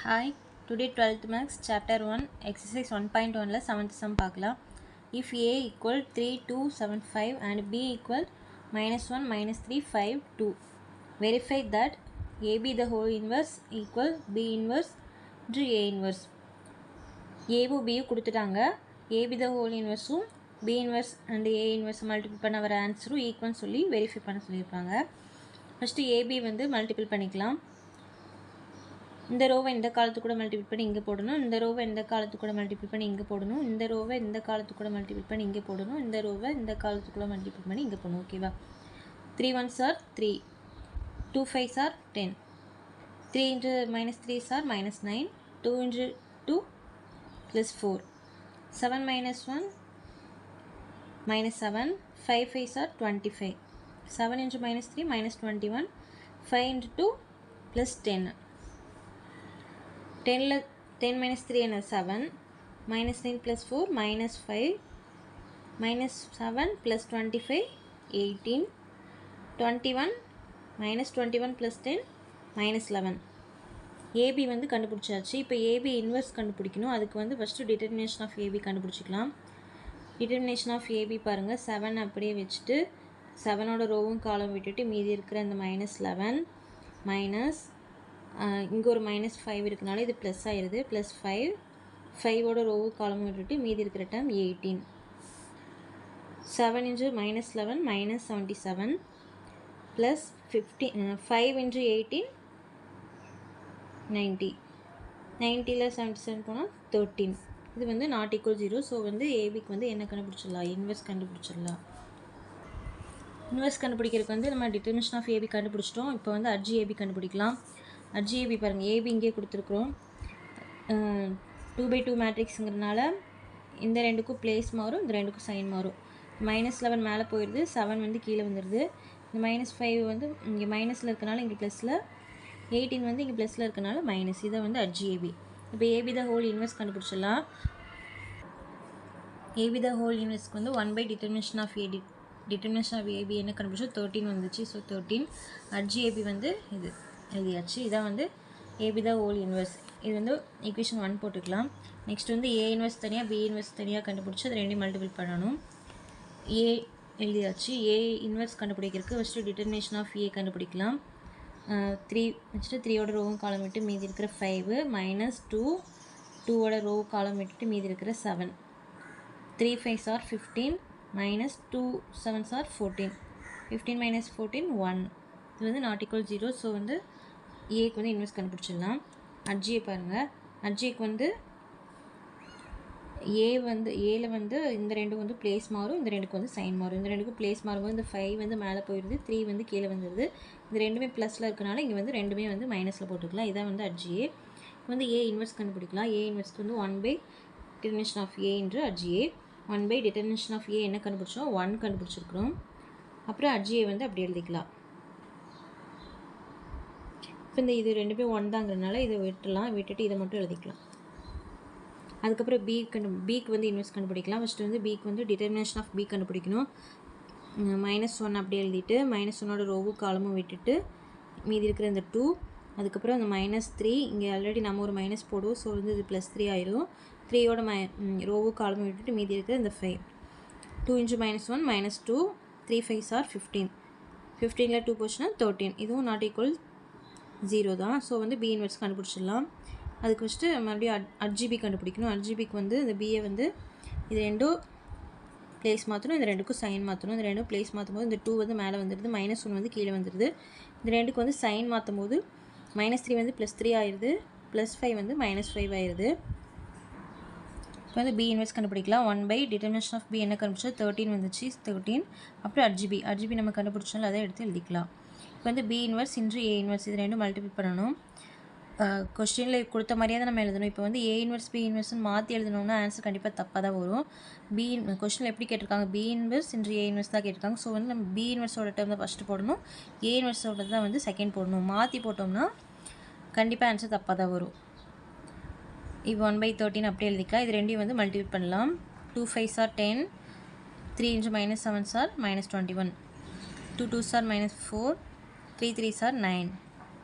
Hi, today 12th Max Chapter 1 Exercise 1.1 7th sum பார்க்கலாம். If A equal 3275 and B equal -1 -3 5 2, verify that AB the whole inverse equal B inverse into A inverse. Aவும் Bயும் கொடுத்துட்டாங்க. AB the whole inverseம் B inverse and A inverse multiple பண்ண வர ஆன்சரும் ஈக்குவல்னு சொல்லி verify பண்ண சொல்லியிருப்பாங்க. First AB வந்து multiple பண்ணிக்கலாம். இந்த ரோவை இந்த காலத்து கூட மல்டிபிள் பண்ணி இங்கே போடணும், இந்த ரோவை இந்த காலத்து கூட மல்டிபிள் பண்ணி இங்கே போடணும், இந்த ரோவை இந்த காலத்து கூட மல்டிபிள் பண்ணி இங்கே போடணும், இந்த ரோவை இந்த காலத்து கூட மல்டிபிள் பண்ணி இங்கே போடணும். ஓகேவா? 3 1s are 3, 2 5s are 10, 3 into -3s are -9, 2 into 2 plus 4, 7 minus 1 -7, 5 5s are 25, 7 into -3 -21, 5 into 2 plus 10. 10 minus 3 and 7, minus 9 plus 4, minus 5, minus 7 plus 25, 18, 21, minus 21 plus 10, minus 11. AB வந்து கண்டுபிடிச்சாச்சு. இப்போ AB இன்வர்ஸ் கண்டுபிடிக்கணும். அதுக்கு வந்து ஃபஸ்ட்டு டிட்டர்மினேஷன் ஆஃப் AB கண்டுபிடிச்சிக்கலாம். Determination of AB பாருங்கள், 7 அப்படியே வச்சுட்டு 7ஓட ரோவும் காலம் விட்டுட்டு மீதி இருக்கிற அந்த -11 மைனஸ் இங்கே ஒரு -5 இருக்கனால இது ப்ளஸ் ஆயிடுது, ப்ளஸ் 5ஓட ரோவு காலம் விட்டுட்டு மீதி இருக்கிற டைம் 18, 7 into -11 -77 ப்ளஸ் 5 into 18 90, 90ல் 77 போனால் 13. இது வந்து நாட் ஈக்குவல் 0. ஸோ வந்து ஏபிக்கு வந்து என்ன கண்டுபிடிச்சிடலாம்? இன்வெர்ஸ் கண்டுபிடிச்சிடலாம். இன்வெர்ஸ் கண்டுபிடிக்கிறதுக்கு வந்து நம்ம டிட்டர்மினேஷன் ஆஃப் ஏபி கண்டுபிடிச்சிட்டோம். இப்போ வந்து அட்ஜி ஏபி கண்டுபிடிக்கலாம். அட்ஜி ஏபி பாருங்கள், ஏபி இங்கே கொடுத்துருக்குறோம். 2/2 மேட்ரிக்ஸுங்கிறதுனால இந்த ரெண்டுக்கும் பிளேஸ் மாறும், இந்த ரெண்டுக்கும் சைன் மாறும். -11 மேலே போயிடுது, 7 வந்து கீழே வந்துடுது. இந்த -5 வந்து இங்கே மைனஸில் இருக்கனால இங்கே ப்ளஸில், 18 வந்து இங்கே ப்ளஸில் இருக்கனால மைனஸ். இதை வந்து அட்ஜி ஏபி. இப்போ ஏபி த ஹோல் இன்வெர்ஸ் கண்டுபிடிச்சிடலாம். ஏபி த ஹோல் இன்வெர்ஸ்க்கு வந்து 1 determination of AD, determination of AB என்ன கண்டுபிடிச்சோம்? 13 வந்துச்சு. ஸோ 13. அட்ஜி ஏபி வந்து இது எழுதியாச்சு. இதான் வந்து ஏபி த ஹோல் இன்வெர்ஸ். இது வந்து ஈக்குவேஷன் 1 போட்டுக்கலாம். நெக்ஸ்ட் வந்து ஏ இன்வெர்ஸ் தனியாக பி இன்வெர்ஸ் தனியாக கண்டுபிடிச்சி அது ரெண்டையும் மல்டிபிள் பண்ணணும். ஏ எழுதியாச்சு. ஏ இன்வெர்ஸ் கண்டுபிடிக்கிறதுக்கு ஃபஸ்ட்டு டிட்டர்மினேஷன் ஆஃப் ஏ கண்டுபிடிக்கலாம். 3 வச்சுட்டு 3ஓட ரோவும் காலம் விட்டு மீதி இருக்கிற 5 -2, 2ஓட ரோவு காலம் விட்டுட்டு மீதி இருக்கிற 7, 3 5s are 15, -2 7s are 14, 15 minus 14 1. இது வந்து நாட் ஈக்குவல் 0. ஸோ வந்து ஏக்கு வந்து இன்வெர்ஸ் கண்டுபிடிச்சிடலாம். அட்ஜியை பாருங்கள், அட்ஜிக்கு வந்து ஏல வந்து இந்த ரெண்டும் வந்து பிளேஸ் மாறும், இந்த ரெண்டுக்கு வந்து சைன் மாறும். இந்த ரெண்டுக்கும் பிளேஸ் மாறும்போது இந்த 5 வந்து மேலே போயிடுது, 3 வந்து கீழே வந்துடுது. இந்த ரெண்டுமே ப்ளஸில் இருக்கனால இங்கே வந்து ரெண்டுமே வந்து மைனஸில் போட்டுக்கலாம். இதான் வந்து அட்ஜிஏ. வந்து ஏ இன்வெர்ஸ் கண்டுபிடிக்கலாம். ஏ இன்வெர்ஸ்க்கு வந்து 1 டிட்டர்மினேஷன் ஆஃப் ஏ என்று அட்ஜிஏ. 1 டிட்டர்மினேஷன் ஆஃப் ஏ என்ன கண்டுபிடிச்சோம்? 1 கண்டுபிடிச்சிருக்கிறோம். அப்புறம் அட்ஜிஏ வந்து அப்படி எழுதிக்கலாம். இப்போ இந்த இது ரெண்டுமே 1 தாங்கிறதுனால இதை விட்டுட்டு இதை மட்டும் எழுதிக்கலாம். அதுக்கப்புறம் பிக்கு வந்து இன்வெர்ஸ் கண்டுபிடிக்கலாம். ஃபஸ்ட்டு வந்து பிக்கு வந்து டிட்டர்மினேஷன் ஆஃப் பி கண்டுபிடிக்கணும். -1 அப்படி எழுதிட்டு -1ஓட ரோவு காலமும் விட்டுட்டு மீதி இருக்கிற இந்த 2, அதுக்கப்புறம் அந்த -3 இங்கே ஆல்ரெடி நம்ம ஒரு மைனஸ் போடுவோம். ஸோ வந்து இது +3 ஆயிடும். 3ஓட ரோவு காலமும் விட்டுட்டு மீதி இருக்கிற இந்த 5, 2 into -1 -2, 3 5s are 15, 15ல் 2 போச்சுன்னா 13. இதுவும் நாட் ஈக்குவல் 0 தான். ஸோ வந்து பி இன்வெர்ஸ் கண்டுபிடிச்சிடலாம். அதுக்கு ஃபஸ்ட்டு மறுபடியும் அட்ஜிபி கண்டுபிடிக்கணும். அட்ஜிபிக்கு வந்து இந்த பிஏ வந்து இது ரெண்டும் ப்ளேஸ் மாற்றணும், இந்த ரெண்டுக்கும் சைன் மாற்றணும். இந்த ரெண்டும் ப்ளேஸ் மாற்றும் போது இந்த 2 வந்து மேலே வந்துடுது, -1 வந்து கீழே வந்துடுது. இந்த ரெண்டுக்கு வந்து சைன் மாற்றும் போது -3 வந்து +3 ஆயிடுது, +5 வந்து -5 ஆயிடுது. இப்போ வந்து பி இன்வெர்ஸ் கண்டுபிடிக்கலாம். 1 டிட்டர்மினேஷன் ஆஃப் பி என்ன கண்டுபிடிச்சா 13 வந்துச்சு, 13. அப்புறம் அட்ஜிபி நம்ம கண்டுபிடிச்சாலும் அதை எடுத்து எழுதிக்கலாம். இப்போ வந்து B inverse into A inverse இது ரெண்டும் மல்டிபிள் பண்ணணும். கொஸ்டினில் கொடுத்த மாதிரியே தான் நம்ம எழுதணும். இப்போ வந்து ஏ இன்வெர்ஸ் பி இன்வெர்ஸ்னு மாற்றி எழுதணும்னா ஆன்சர் கண்டிப்பாக தப்பாக தான் வரும். கொஸ்டினில் எப்படி கேட்டிருக்காங்க? B inverse into A inverse தான் கேட்டிருக்காங்க. ஸோ வந்து நம்ம பி இன்வெர்ஸோட டேர்ம் தான் ஃபஸ்ட்டு போடணும், ஏ இன்வெர்ஸோட தான் வந்து செகண்ட் போடணும். மாற்றி போட்டோம்னா கண்டிப்பாக ஆன்சர் தப்பாக தான் வரும். இப்போ 1/13 அப்படியே எழுதிக்கலாம். இது ரெண்டையும் வந்து மல்டிபிள் பண்ணலாம். 2 5s are 10, 3 into -7s are -21, 2 2s are -4, 3 3s are 9,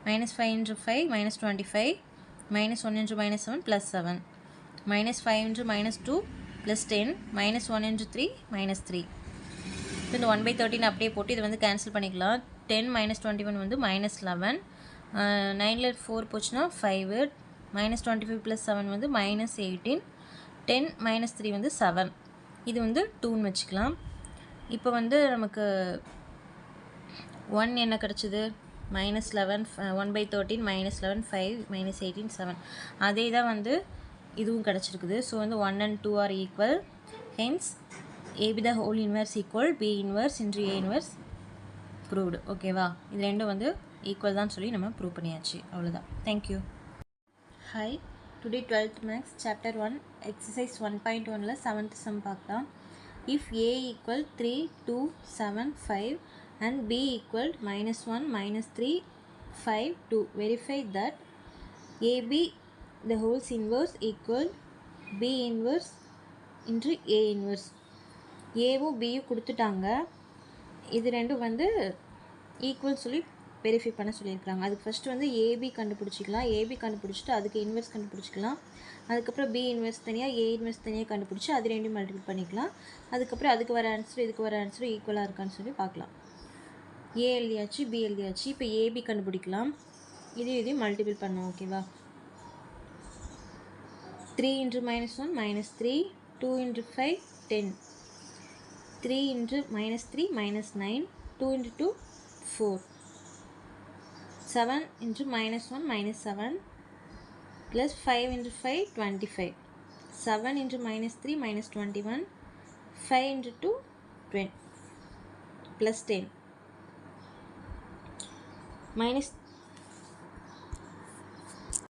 -5 into 5 -25, minus 1 into minus 7 plus 7, minus 5 into minus 2 plus 10, minus 1 into 3 minus 3. இப்போ இந்த 1/13 அப்படியே போட்டு இது வந்து கேன்சல் பண்ணிக்கலாம். 10 minus 21 வந்து minus 11, 9ல் 4 போச்சுன்னா 5, minus 25 plus 7 வந்து minus 18, 10 minus 3 வந்து 7. இது வந்து 2ன்னு வச்சுக்கலாம். இப்போ வந்து நமக்கு 1 என்ன கிடச்சிது, minus 11, 1/13 minus 11, 5 minus 18, 7. அதே தான் வந்து இதுவும் கிடச்சிருக்குது. ஸோ வந்து 1 and 2 are equal. Hence AB the whole inverse equal B inverse into A inverse proved. ஓகேவா, இது ரெண்டும் வந்து ஈக்குவல் தான் சொல்லி நம்ம ப்ரூவ் பண்ணியாச்சு. அவ்வளோதான். Thank you. Hi, today 12th maths chapter 1 exercise 1.1ல் 7th சம் பார்க்கலாம். If A equal 3, 2, 7, 5 and B equal -1, -3, 5, 2, verify that AB the whole inverse equal B inverse into A inverse. ஏவும் பியும் கொடுத்துட்டாங்க. இது ரெண்டும் வந்து ஈக்குவல் சொல்லி வெரிஃபை பண்ண சொல்லியிருக்காங்க. அதுக்கு ஃபஸ்ட்டு வந்து ஏபி கண்டுபிடிச்சிக்கலாம். ஏபி கண்டுபிடிச்சிட்டு அதுக்கு இன்வெர்ஸ் கண்டுபிடிச்சிக்கலாம். அதுக்கப்புறம் பி இன்வெர்ஸ் தனியாக, ஏ இன்வெர்ஸ் தனியாக கண்டுபிடிச்சி அது ரெண்டும் மல்டிபிள் பண்ணிக்கலாம். அதுக்கப்புறம் அதுக்கு வர ஆன்சர் இதுக்கு வர ஆன்சர் ஈக்குவலாக இருக்கான்னு சொல்லி பார்க்கலாம். ஏ எழுதியாச்சு, பி எழுதியாச்சு. இப்போ ஏபி கண்டுபிடிக்கலாம். இதையும் மல்டிபிள் பண்ணோம். ஓகேவா, 3 into -1 -3, 2 into 5 10, 3 into -3 -9, 2 into 2 4, 7 into -1 -7 plus 5 into 5 25, 7 into -3 -21, 5 into 2 20 plus 10,